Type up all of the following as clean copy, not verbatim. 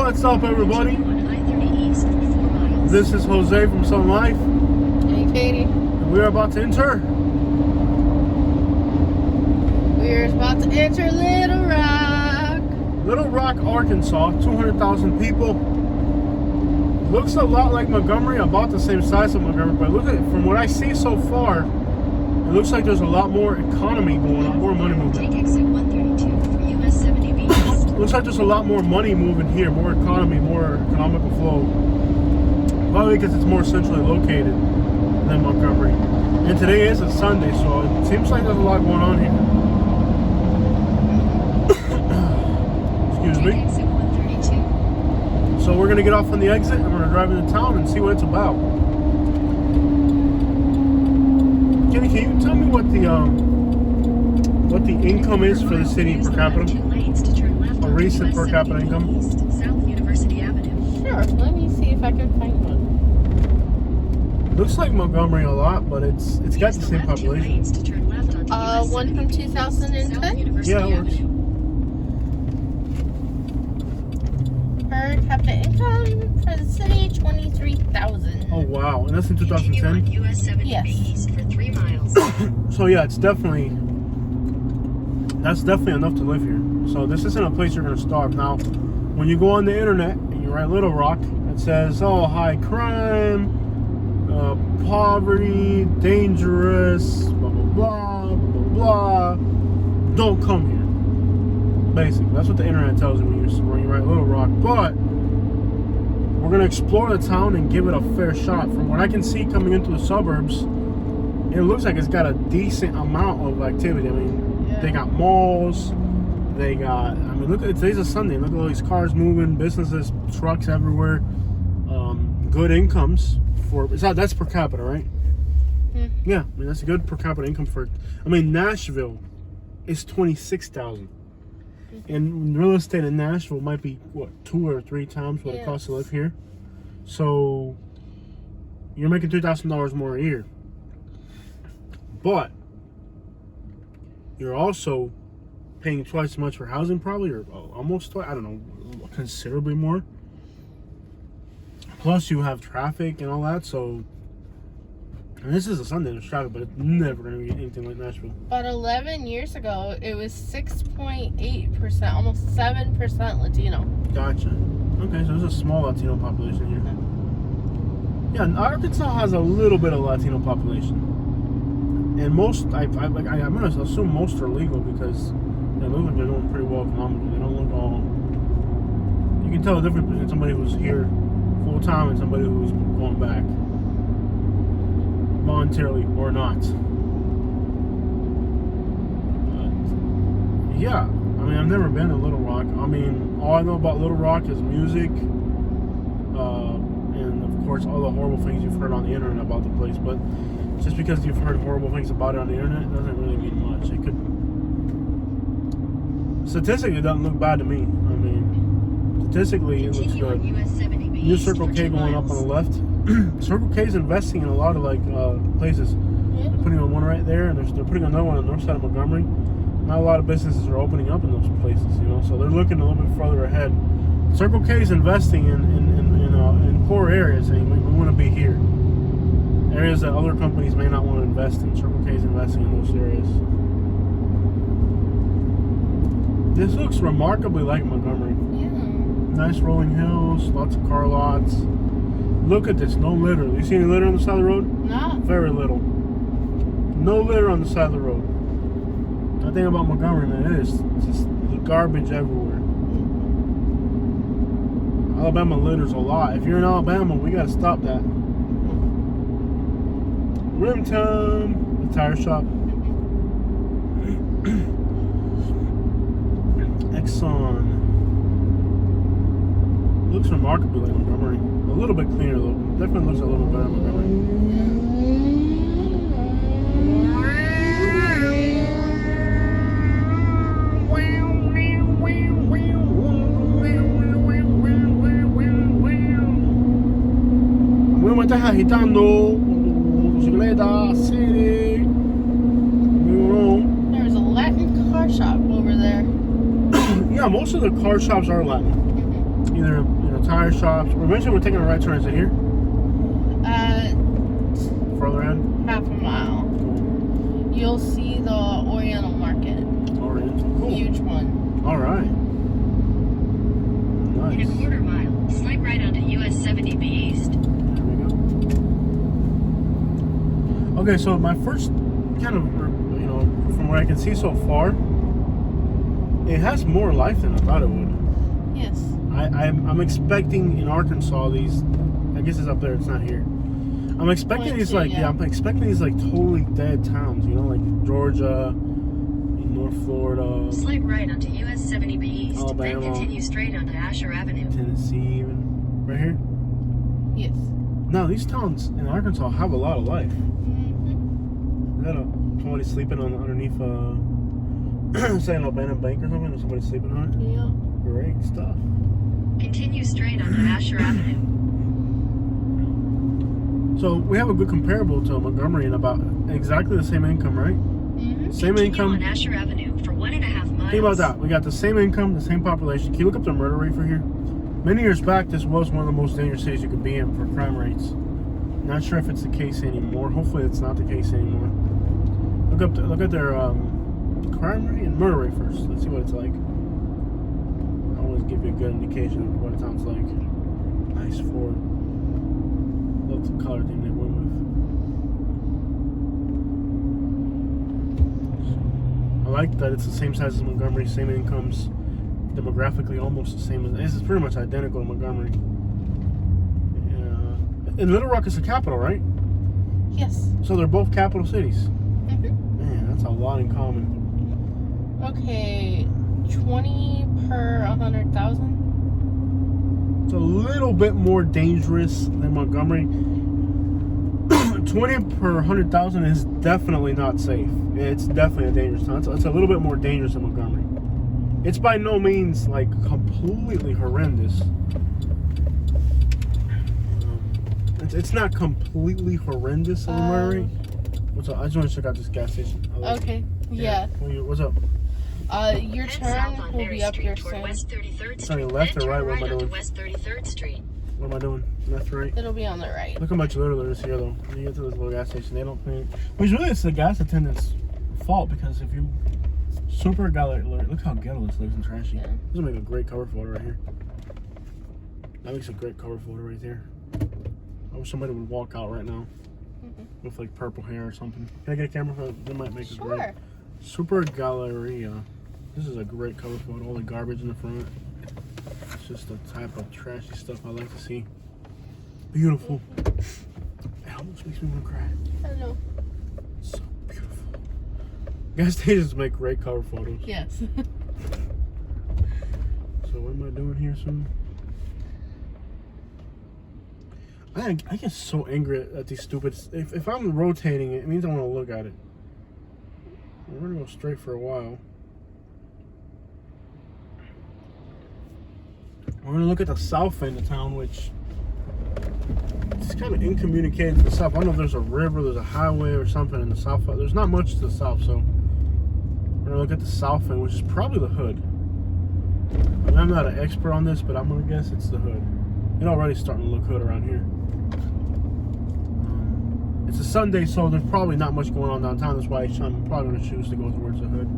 What's up, everybody? This is Jose from Sun Life. Hey, Katie. And we are about to enter. We're about to enter Little Rock. Little Rock, Arkansas. 200,000 people. Looks a lot like Montgomery, about the same size of Montgomery. But look at it, from what I see so far, it looks like there's a lot more economy going on, more money moving. Take exit 132 for US 70 East. Looks like there's a lot more money moving here, more economy, more economical flow. Probably because it's more centrally located than Montgomery. And today is a Sunday, so it seems like there's a lot going on here. Excuse me. Take exit 132. So we're gonna get off on the exit and we're gonna drive into town and see what it's about. Kenny, can you tell me what the income is for the city per capita? A recent per capita income? South University Avenue. Sure, let me see if I can find one. Looks like Montgomery a lot, but it's got the same population. One from 2010? Yeah, it works. Per capita income for the city, 23,000. Oh wow, and that's in 2010? US 70 Yes. East for 3 miles. So yeah, that's definitely enough to live here. So this isn't a place you're gonna starve. Now, when you go on the internet and you write Little Rock, it says, oh, high crime, poverty, dangerous, blah, blah, blah, blah, blah, blah. Don't come here. Basically, that's what the internet tells you when you write Little Rock. But we're gonna explore the town and give it a fair shot. From what I can see coming into the suburbs, it looks like it's got a decent amount of activity. I mean, they got malls. They got, I mean, look at, today's a Sunday. Look at all these cars moving, businesses, trucks everywhere. Good incomes for, that's per capita, right? Hmm. Yeah, I mean, that's a good per capita income for, I mean, Nashville is 26,000. And real estate in Nashville might be, what, 2 or 3 times what it costs to live here. So, you're making $3,000 more a year. But, you're also paying twice as much for housing, probably, or almost twice, I don't know, considerably more. Plus, you have traffic and all that, so, and this is a Sunday, there's traffic, but it's never going to be anything like Nashville. About 11 years ago, it was 6.8%, almost 7% Latino. Gotcha. Okay, so there's a small Latino population here. Yeah, Arkansas has a little bit of Latino population. And most, I'm going to assume most are legal because they look like they're doing pretty well economically. They don't look all... You can tell the difference between somebody who's here full time and somebody who's going back. Voluntarily or not. But, yeah, I mean, I've never been to Little Rock. I mean, all I know about Little Rock is music, and of course all the horrible things you've heard on the internet about the place. But just because you've heard horrible things about it on the internet doesn't really mean much. It could, statistically, it doesn't look bad to me. I mean, statistically, it looks good. New Circle K going up on the left. Circle K is investing in a lot of places. Yeah. They're putting on one right there, and they're putting another one on the north side of Montgomery. Not a lot of businesses are opening up in those places, you know. So they're looking a little bit further ahead. Circle K is investing in poor areas, saying we want to be here. Areas that other companies may not want to invest in. Circle K is investing in those areas. This looks remarkably like Montgomery. Yeah. Nice rolling hills, lots of car lots. Look at this, no litter. You see any litter on the side of the road? No. Very little. No litter on the side of the road. The thing about Montgomery, man, it is just garbage everywhere. Alabama litters a lot. If you're in Alabama, we gotta stop that. Rim time. The tire shop. Exxon. Looks remarkably like Montgomery. A little bit cleaner though. Definitely looks a little bit better than Montgomery. Me estás agitando bicicleta, city. There's a Latin car shop over there. Yeah, most of the car shops are Latin. either tire shops, or eventually we're taking a right turn. Is it here? Further ahead? Half a mile. Cool. You'll see the Oriental Market. Oriental. Cool. Huge one. All right. In Nice. a quarter mile, slight right onto US 70B East. There we go. Okay, so my first kind of, from what I can see so far, it has more life than I thought it would. Yes. I'm expecting in Arkansas these. I guess it's up there. It's not here. I'm expecting these I'm expecting these like totally dead towns. Like Georgia, North Florida, Slight right onto US 70B East. Alabama. Then continue straight onto Asher Avenue. Tennessee, even right here. Yes. No, these towns in Arkansas have a lot of life. Mm-hmm. Is that somebody sleeping underneath say an abandoned bank or something? Or somebody sleeping on it? Yeah. Great stuff. Continue straight onto Asher Avenue. So we have a good comparable to Montgomery in about exactly the same income, right? Mm-hmm. Same Continue income. on Asher Avenue for 1.5 miles. Think about that. We got the same income, the same population. Can you look up the murder rate for here? Many years back, this was one of the most dangerous cities you could be in for crime rates. Not sure if it's the case anymore. Hopefully, it's not the case anymore. Look at their crime rate and murder rate first. Let's see what it's like. I always give you a good indication of what it sounds like. Nice Ford. Love the color theme they went with. I like that it's the same size as Montgomery, same incomes, demographically almost the same. This is pretty much identical to Montgomery. Yeah. And Little Rock is the capital, right? Yes. So they're both capital cities. Mm-hmm. Man, that's a lot in common. Okay, 20 per 100,000. It's a little bit more dangerous than Montgomery. 20 per 100,000 is definitely not safe. It's definitely a dangerous town. It's a little bit more dangerous than Montgomery. It's by no means like completely horrendous. It's not completely horrendous in Montgomery. What's up? I just want to check out this gas station. Okay. Yeah. What's up? Your Head south turn on will Mary be up Street here toward soon. West 33rd Sorry, Street. left then or right? turn What am I onto doing? West 33rd Street. What am I doing? Left or right? It'll be on the right. Look how much litter is here, though. When you get to this little gas station, they don't clean. Which really, it's the gas attendant's fault, because if you super ghetto, look how ghetto this looks and trashy. Yeah. This will make a great cover photo right here. That makes a great cover photo right there. I wish somebody would walk out right now with like purple hair or something. Can I get a camera for that? They might make a great. Super Galleria. This is a great cover photo. All the garbage in the front. It's just the type of trashy stuff I like to see. Beautiful. It almost makes me want to cry. I don't know. It's so beautiful. Gas stations make great cover photos. Yes. So what am I doing here soon? I get so angry at these stupid. If I'm rotating it, it means I want to look at it. We're gonna go straight for a while. We're gonna look at the south end of town, which is kind of incommunicated to the south. I don't know if there's a river, there's a highway or something in the south. There's not much to the south, so we're gonna look at the south end, which is probably the hood. And I'm not an expert on this, but I'm gonna guess it's the hood. It's already starting to look hood around here. It's a Sunday, so there's probably not much going on downtown. That's why I'm probably going to choose to go towards the hood.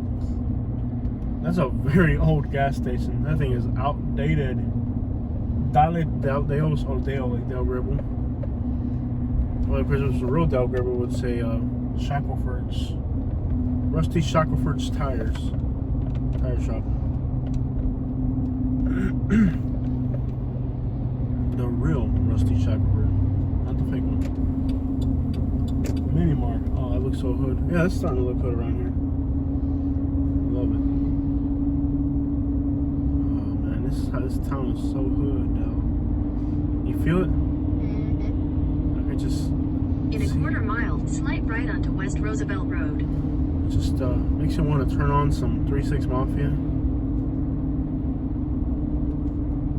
That's a very old gas station. That thing is outdated. Del Gribble. Well, if it was a real Del Gribble, would say Shackelford's. Rusty Shackelford's Tire Shop. The real Rusty Shackelford, not the fake one. Mini Mart. Oh, that looks so hood. Yeah, it's starting to look hood around here. Love it. Oh man, this town is so hood now. You feel it? I could just. In a quarter mile, slight right onto West Roosevelt Road. It just makes you want to turn on some 3-6 Mafia.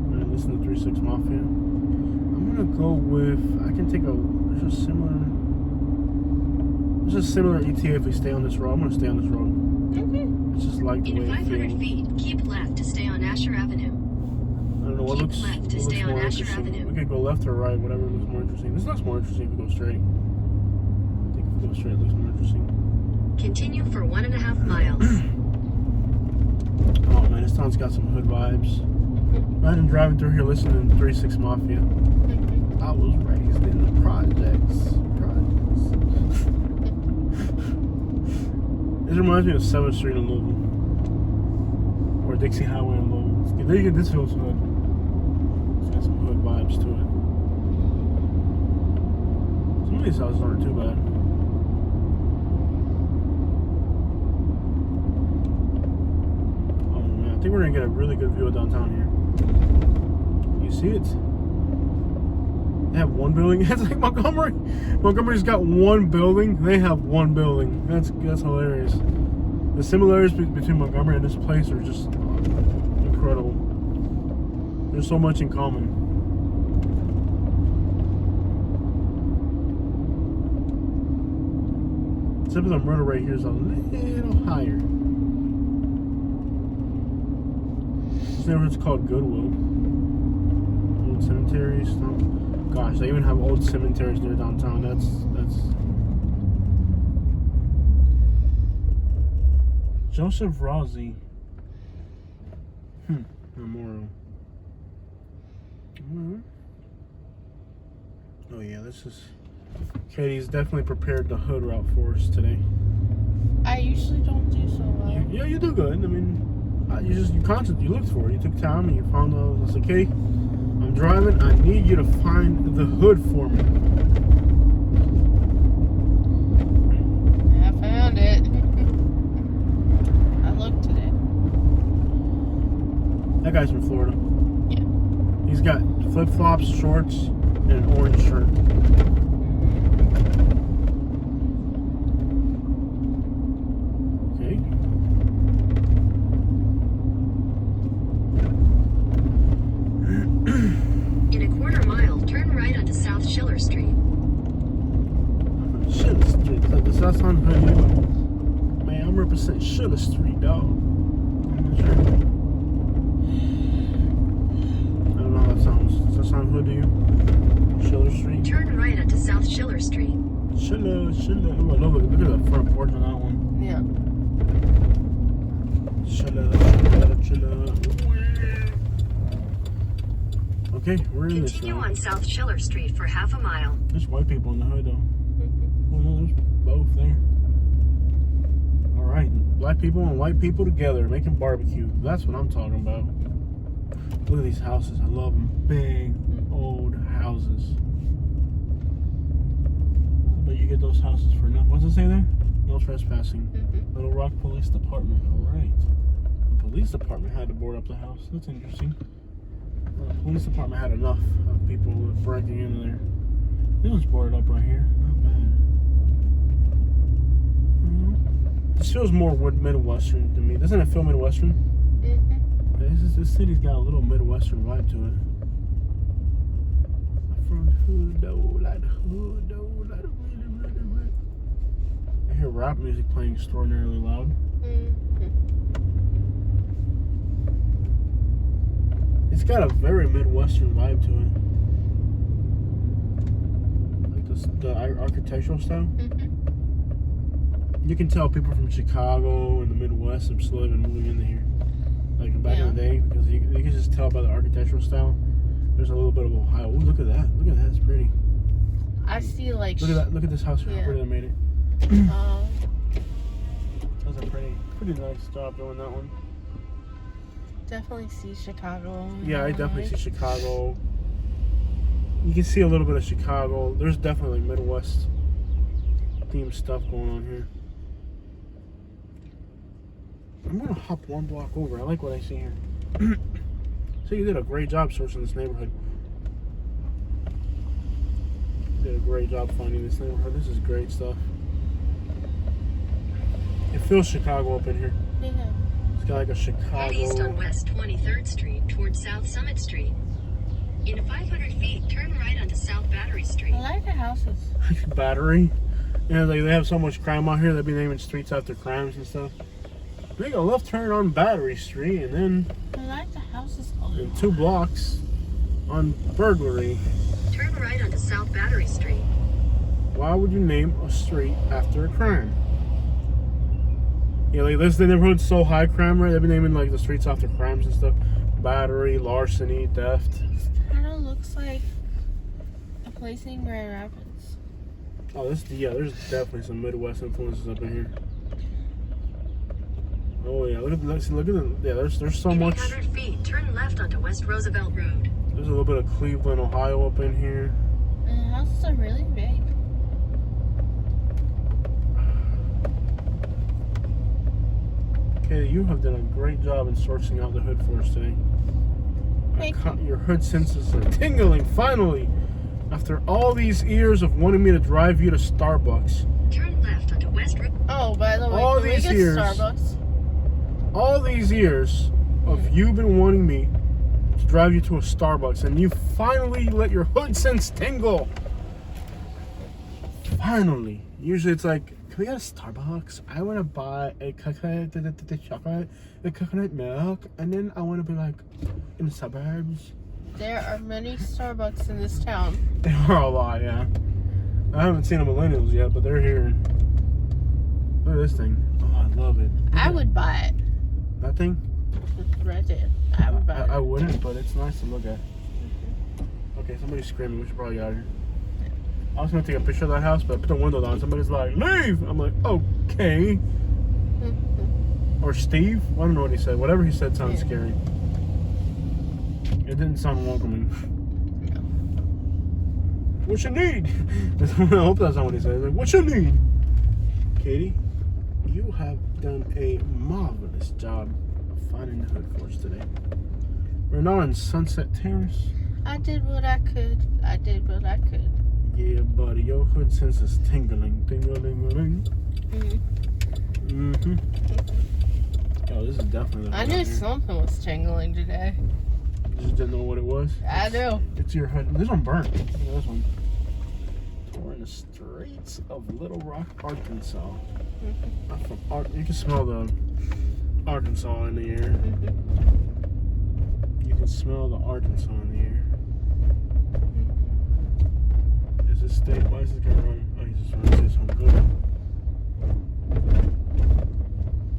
And listen to 3-6 Mafia. I'm gonna go with. I can take a. There's a similar ETA if we stay on this road. I'm gonna stay on this road. Okay. It's just like the way In it 500 feels. feet, keep left to stay on Asher Avenue. I don't know what Keep left to stay on more Asher interesting. Avenue. We could go left or right, whatever looks more interesting. This looks more interesting if we go straight. I think if we go straight, it looks more interesting. Continue for 1.5 miles. Oh man, this town's got some hood vibes. Imagine driving through here listening to 3 6 Mafia. I was raised in the projects. This reminds me of 7th Street in Louisville. Or Dixie Highway in Louisville. There you get this feels hood. It's got some hood vibes to it. Some of these houses aren't too bad. Oh man, I think we're gonna get a really good view of downtown here. You see it? They have one building. It's like Montgomery. Montgomery's got one building. They have one building. That's hilarious. The similarities between Montgomery and this place are just incredible. There's so much in common. Except for the murder rate here is a little higher. This neighborhood's called Goodwill. Old cemeteries. Gosh, they even have old cemeteries near downtown. That's Joseph Rossi Memorial. Oh yeah, this is Katie's definitely prepared the hood route for us today. I usually don't do so well. Yeah, you do good. I mean, you constantly looked for it. You took time and you found out. I was like, okay, I'm driving. I need you to find the hood for me. I found it. I looked at it. That guy's from Florida. Yeah. He's got flip-flops, shorts, and an orange shirt. Okay. In a 1/4 mile, turn right onto South Schiller Street. Schiller Street. Does that sound hood? Man, I'm representing Schiller Street, dog. I'm not sure. I don't know how that sounds. Does that sound hood to you? Schiller Street? Turn right onto South Schiller Street. Schiller. Ooh, I love it. Look at the front porch on that one. Yeah. Schiller. Okay, we're in this Continue road. on South Schiller Street for 1/2 mile. There's white people in the hood, though. Oh no, there's both there. All right, black people and white people together making barbecue. That's what I'm talking about. Look at these houses. I love them. Big, old houses. But you get those houses for nothing. What's it say there? No trespassing. Little Rock Police Department. All right. The police department had to board up the house. That's interesting. The police department had enough of people breaking into there. This one's boarded up right here. Not bad. This feels more Midwestern to me. Doesn't it feel Midwestern? This city's got a little Midwestern vibe to it. I'm from the hood though, like the hood though, like the really. I hear rap music playing extraordinarily loud. It's got a very Midwestern vibe to it. Like the architectural style. You can tell people from Chicago and the Midwest have slowly been moving into here. Like back in the day, because you can just tell by the architectural style. There's a little bit of Ohio. Ooh, look at that. Look at that. It's pretty. I see like. Look at that. Look at this house here. Where they made it. That's a pretty nice job doing that one. Definitely see Chicago. Yeah, I definitely see Chicago. You can see a little bit of Chicago. There's definitely like Midwest themed stuff going on here. I'm gonna hop one block over. I like what I see here. So you did a great job searching this neighborhood. You did a great job finding this neighborhood. This is great stuff. It feels Chicago up in here. Yeah. It's got like a Chicago. Head east on West 23rd Street towards South Summit Street. In 500 feet, turn right onto South Battery Street. I like the houses. Battery. Yeah, they have so much crime out here. They'll be naming streets after crimes and stuff. Make a left turn on Battery Street, and then I like the houses. in 2 blocks, on burglary. Turn right onto South Battery Street. Why would you name a street after a crime? Yeah, like this, the neighborhood's so high crime rate. They've been naming like the streets after crimes and stuff. Battery, larceny, theft. Kind of looks like a place in Grand Rapids. Oh, there's definitely some Midwest influences up in here. Oh yeah, look at the, yeah, there's so In much. 800 feet, turn left onto West Roosevelt Road. There's a little bit of Cleveland, Ohio up in here. And the houses are really big. Katie, you have done a great job in sourcing out the hood for us today. Thank Your hood senses are tingling finally. After all these years of wanting me to drive you to Starbucks. Turn left onto West Oh, by the way, All can we these get years- Starbucks? All these years of you been wanting me to drive you to a Starbucks, and you finally let your hood sense tingle. Finally. Usually it's like, can we get a Starbucks? I want to buy a chocolate, chocolate, the coconut milk, and then I want to be like in the suburbs. There are many Starbucks in this town. There are a lot, yeah. I haven't seen the millennials yet, but they're here. Look at this thing. Oh, I love it. I would buy it. That thing? Right there. I would buy it. I wouldn't, but it's nice to look at. Okay, somebody's screaming. We should probably get out of here. I was gonna take a picture of that house, but I put the window down. Somebody's like, "Leave!" I'm like, "Okay." Or Steve? I don't know what he said. Whatever he said sounds scary. It didn't sound welcoming. What you need? I hope that's not what he said. Like, what you need? Katie, you have done a marvelous job of finding the hood for us today. We're now in Sunset Terrace. I did what I could. I did what I could. Yeah, buddy, your hood sense is tingling. Ting-a-ling-a-ling. Mm-hmm. Oh, this is definitely the I hood knew out here. something was tingling today. You just didn't know what it was? I do. It's your hood. This one burnt. Look at this one. We're in the streets of Little Rock, Arkansas. Not from you can smell the Arkansas in the air. You can smell the Arkansas in the air. Is this state? Why is this guy running? Oh, he's just running to say something good.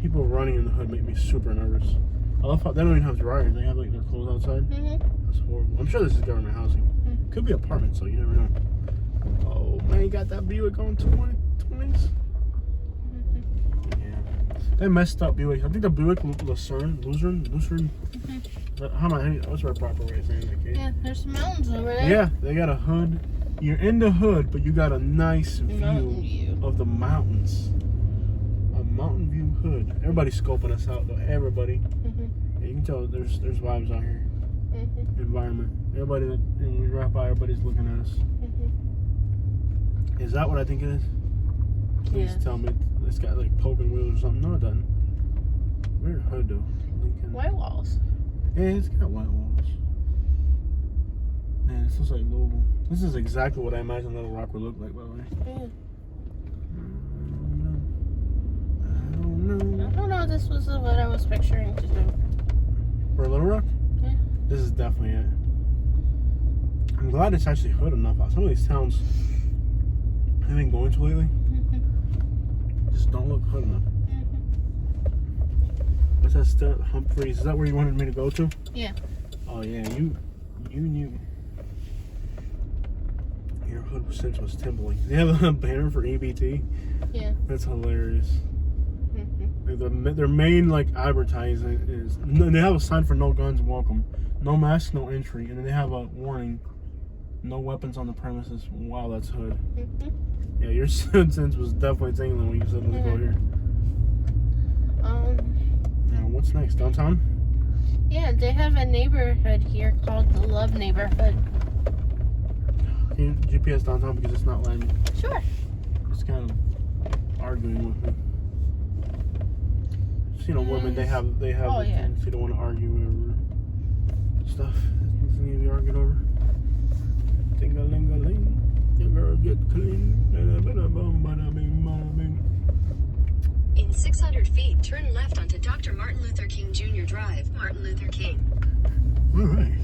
People running in the hood make me super nervous. I love how they don't even have dryers. They have like their clothes outside. That's horrible. I'm sure this is government housing. Could be apartments, so you never know. Oh man, you got that Buick on 20s. Yeah, they messed up Buick. I think the Buick Lucerne. What's the right proper way of saying that, Kate? Yeah, there's some mountains over there. Yeah, they got a hood. You're in the hood, but you got a nice Mountain view view. of the mountains. A mountain view hood. Everybody's scoping us out, though. Everybody. Yeah, you can tell there's vibes out here. Environment. Everybody that when we drive by, everybody's looking at us. Is that what I think it is? Please tell me it's got like poking wheels or something. No, it doesn't. Weird hood though. Lincoln. White walls. Yeah, it's got white walls. Man, this looks like Louisville. This is exactly what I imagine Little Rock would look like, by the way. I don't know. I don't know. This was what I was picturing to do. For Little Rock? Yeah. This is definitely it. I'm glad it's actually hood enough. Some of these towns I've been going to lately just don't look hood enough. What's that still? Humphreys? Is that where you wanted me to go to? Yeah. Oh yeah, you knew. Your hood sense was tingling. They have a banner for EBT. Yeah. That's hilarious. Like their main like advertising is they have a sign for no guns welcome, no mask, no entry, and then they have a warning, no weapons on the premises. Wow, that's hood. Yeah, your sense was definitely tingling when you said let's go here. Now what's next? Downtown? Yeah, they have a neighborhood here called the Love Neighborhood. Can you GPS downtown because it's not letting me. Sure. It's kind of arguing with me. You know, women they have Oh, the yeah. things you don't want to argue over stuff. This need to be argued over. Ting-a-ling-a-ling, your girl get clean. In 600 feet, turn left onto Dr. Martin Luther King Jr. Drive, Martin Luther King. All right.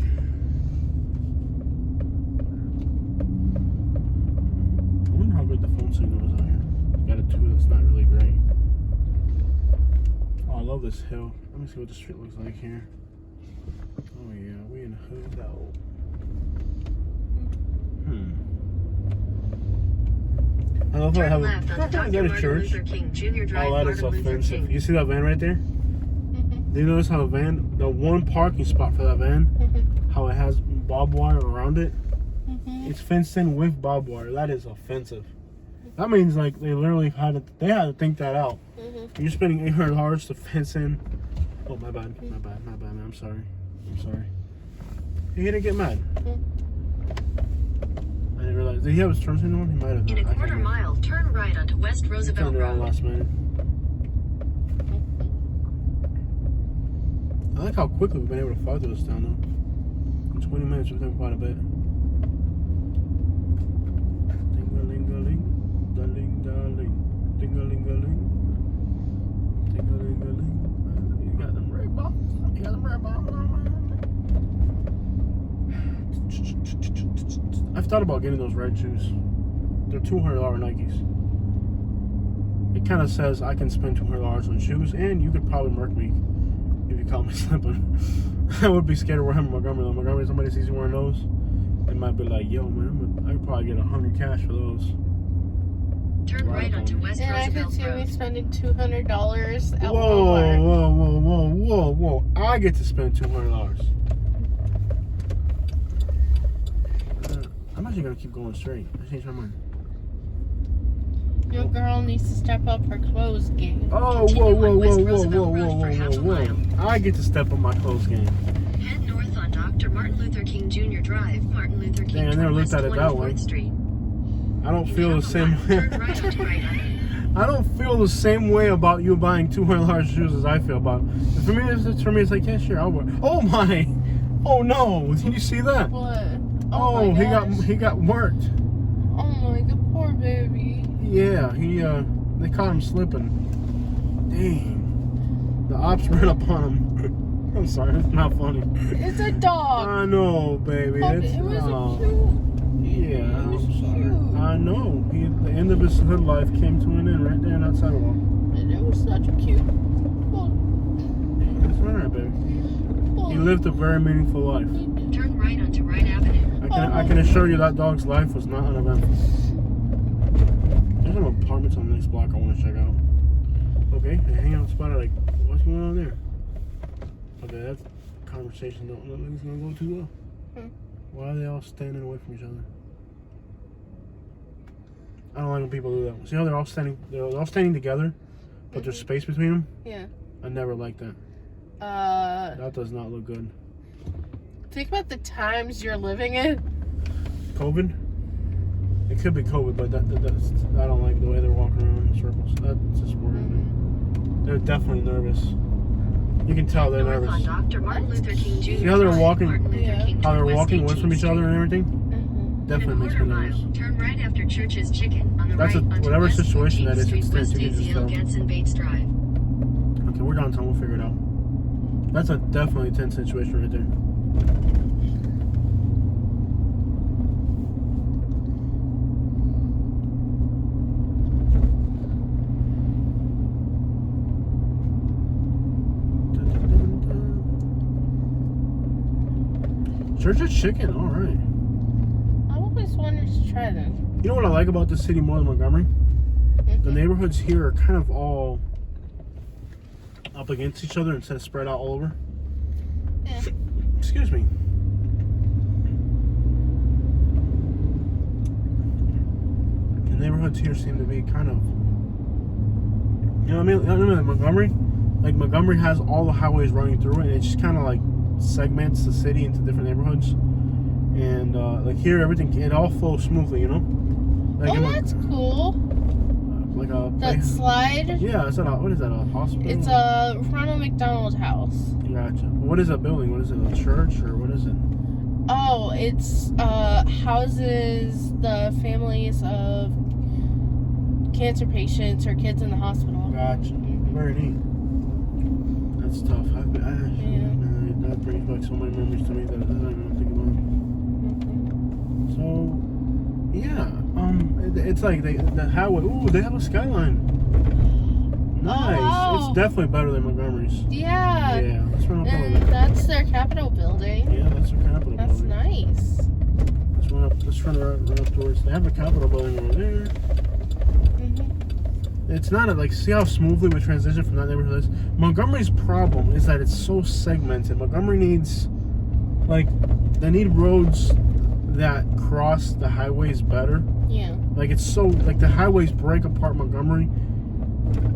this hill. Let me see what the street looks like here. Oh yeah, we in the hood though. I love how I Turn have left onto Dr. a Martin church. Luther King Jr. Drive, Oh, that is Martin Luther offensive. King. You see that van right there? Do you notice how the van, the one parking spot for that van, how it has barbed wire around it? It's fenced in with barbed wire. That is offensive. That means like they literally had to think that out. You're spending $800 to fence in. Oh my bad, man. I'm sorry. He didn't get mad. I didn't realize. Did he have his turn signal on? He might have. In a quarter mile, turn right onto West Roosevelt Turned it on Road. last minute. I like how quickly we've been able to fly through this town though. In 20 minutes we've done quite a bit. Ding-a-ling-a-ling, da-ling-da-ling, ding-a-ling-a-ling, ding-a-ling-a-ling. You got them red bombs. I've thought about getting those red shoes. They're $200 Nikes. It kind of says I can spend $200 on shoes, and you could probably murk me if you caught me slipping. I would be scared of wearing them in Montgomery. Though. Montgomery, somebody sees you wearing those, they might be like, "Yo, man, I could probably get $100 cash for those." Turn right onto West And I could Roosevelt see me Road. spending $200 at Whoa, Walmart. whoa! I get to spend $200. I'm actually gonna keep going straight. I changed my mind. Your girl needs to step up her clothes game. Oh, whoa! I get to step up my clothes game. Head north on Dr. Martin Luther King Jr. Drive, Martin Luther King Dang, I never looked at it that way. 24th Street. I don't feel the same way. Turn right onto right on. I don't feel the same way about you buying $200 shoes as I feel about. For me, it's like, yeah, sure, I'll wear. Oh my! Oh no! Did you see that? What? Oh, my gosh. he got marked. Oh my god, poor baby. Yeah, they caught him slipping. Dang. The ops ran up on him. I'm sorry, it's not funny. It's a dog. I know, baby. But It's it was cute. Yeah, It was I'm sorry. cute. I know. The end of his hood life came to an end right there on that sidewalk. And it was such a cute. Well, That's alright, baby. He lived a very meaningful life. Turn right onto Wright Avenue. I can assure you that dog's life was not uneventful. There's some apartments on the next block I want to check out. Okay, a hangout spot. Like, what's going on there? Okay, that conversation don't look like it's gonna go too well. Why are they all standing away from each other? I don't like when people do that. See how they're all standing together, but there's space between them? yeah. I never like that. That does not look good. Think about the times you're living in. COVID? It could be COVID, but that's, I don't like the way they're walking around in circles. That just worries me. They're definitely nervous. You can tell they're North on nervous. Dr. Martin Luther King Jr. See how they're Drive, walking- Martin Luther Yeah. King How they're West walking away 18th from each other Street. and everything? In Definitely a makes me quarter nervous. mile, turn right after Church's Chicken on the That's right a- onto whatever West situation that 14th is, Street, it's West you can just ACL tell. Getz and Bates Drive. Okay, we're downtown. We'll figure it out. That's a definitely tense situation right there. Church's Chicken, all right. I always wanted to try them. You know what I like about this city more than Montgomery? The neighborhoods here are kind of all up against each other instead of spread out all over. Yeah. Excuse me. The neighborhoods here seem to be kind of, you know what I mean? Montgomery, like Montgomery has all the highways running through it, and it just kind of like segments the city into different neighborhoods. And like here, everything, it all flows smoothly, you know? Like Oh, that's cool. like a That slide. yeah, it's what is that, a hospital? It's a Ronald McDonald house. Gotcha. What is that building? What is it, a church or what is it? Oh, it's houses the families of cancer patients or kids in the hospital. Gotcha. Very neat. That's tough. That brings back so many memories to me that I don't even think about. So, yeah. It's like the highway. Ooh, they have a skyline. Nice. Oh. It's definitely better than Montgomery's. Yeah. Yeah, let's run up And on. that's their Capitol building. Yeah, that's their Capitol That's building. nice. Let's run up. Let's run up towards. They have a Capitol building over there. It's not like, see how smoothly we transition from that neighborhood is? Montgomery's problem is that it's so segmented. Montgomery needs, like, they need roads that cross the highways better. Yeah. Like, it's so, like, the highways break apart Montgomery.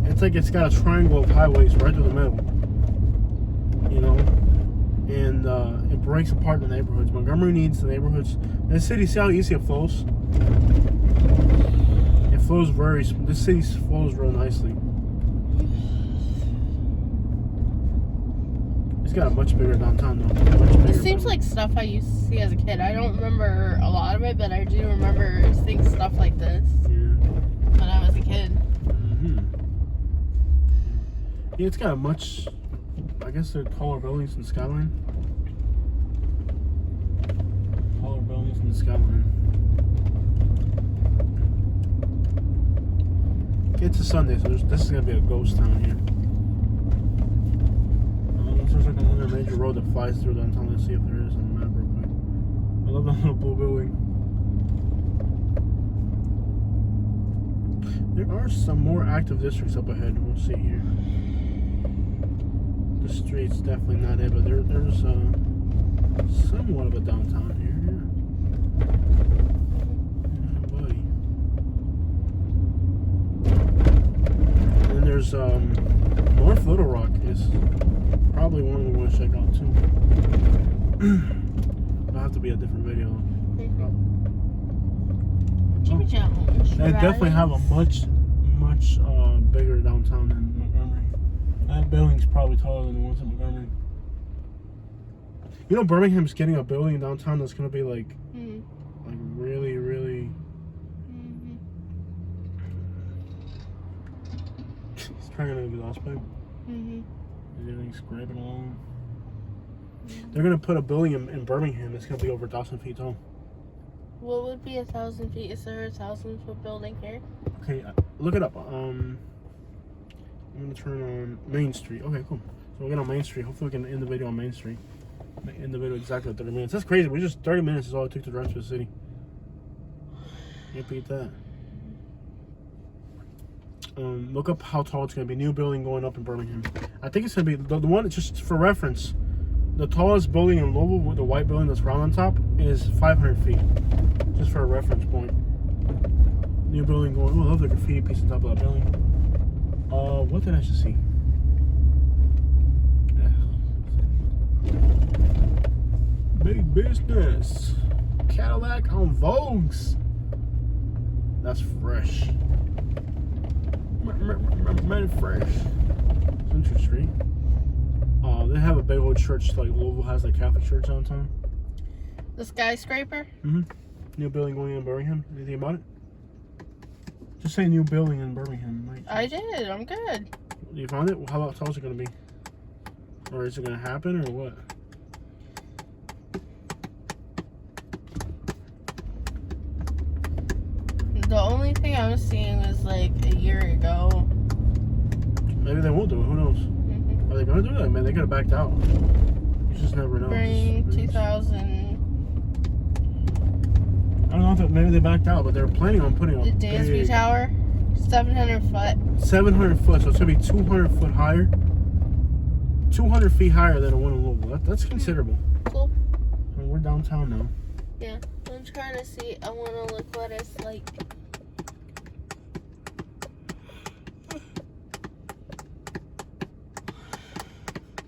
It's like it's got a triangle of highways right through the middle. You know? And it breaks apart the neighborhoods. Montgomery needs the neighborhoods. In the city, see how easy it flows? This city flows real nicely. It's got a much bigger downtown though. It seems like stuff I used to see as a kid. I don't remember a lot of it, but I do remember seeing stuff like this when I was a kid. Yeah, it's got a much, I guess they're taller buildings than Skyline. Taller buildings than Skyline. It's a Sunday, so this is gonna be a ghost town here. There's like another major road that flies through downtown. Let's see if there is on the map real quick. I love that little blue building. There are some more active districts up ahead. We'll see here. The street's definitely not it, but there's somewhat of a downtown here. There's North Little Rock is probably one we want to check out too. It'll have to be a different video. They definitely have a much bigger downtown than Montgomery. That building's probably taller than the ones in Montgomery. You know, Birmingham's getting a building downtown that's gonna be like really, really. Trying to get lost pipe. Everything's scraping along. They're gonna put a building in Birmingham. It's gonna be over 1,000 feet tall. What would be 1,000 feet? Is there a 1,000-foot building here? Okay, look it up. I'm gonna turn on Main Street. Okay, cool. So we'll get on Main Street. Hopefully we can end the video on Main Street. End the video exactly at 30 minutes. That's crazy. We just 30 minutes is all it took to drive to the city. Can't beat that. Look up how tall it's going to be. New building going up in Birmingham. I think it's going to be the one, just for reference, the tallest building in Louisville, with the white building that's round on top, is 500 feet. Just for a reference point. New building going. Oh, I love the graffiti piece on top of that building. What did I just see? Big business. Cadillac on Vogues. That's fresh. Made fresh. Century Street. They have a big old church like Louisville has, like Catholic church downtown. The skyscraper? New building going in Birmingham. Anything about it? Just say new building in Birmingham. Like, I did. I'm good. You found it? How tall is it going to be? Or is it going to happen or what? The only thing I was seeing was like a year ago. Maybe they won't do it. Who knows? Are they going to do it? Man, they could have backed out. You just never know. Spring 2000. I don't know if maybe they backed out, but they were planning on putting The a Dansby Tower, 700 foot. 700 foot, so it's going to be 200 foot higher. 200 feet higher than the one in Louisville. That's considerable. Cool. I mean, we're downtown now. Yeah. I'm trying to see. I want to look what it's like.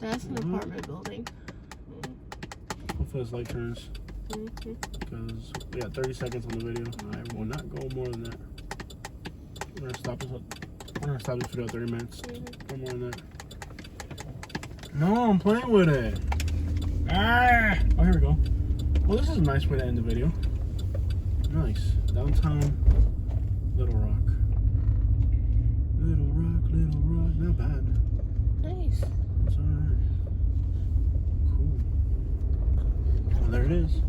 That's an apartment building. Hopefully this light turns. Because we got 30 seconds on the video. I will not go more than that. We're gonna stop this video at 30 minutes. No more than that. No, I'm playing with it. Ah! Oh, here we go. Well, this is a nice way to end the video. Nice. Downtown Little Rock. Little Rock, not bad. Nice. It's alright. Cool. Well, there it is.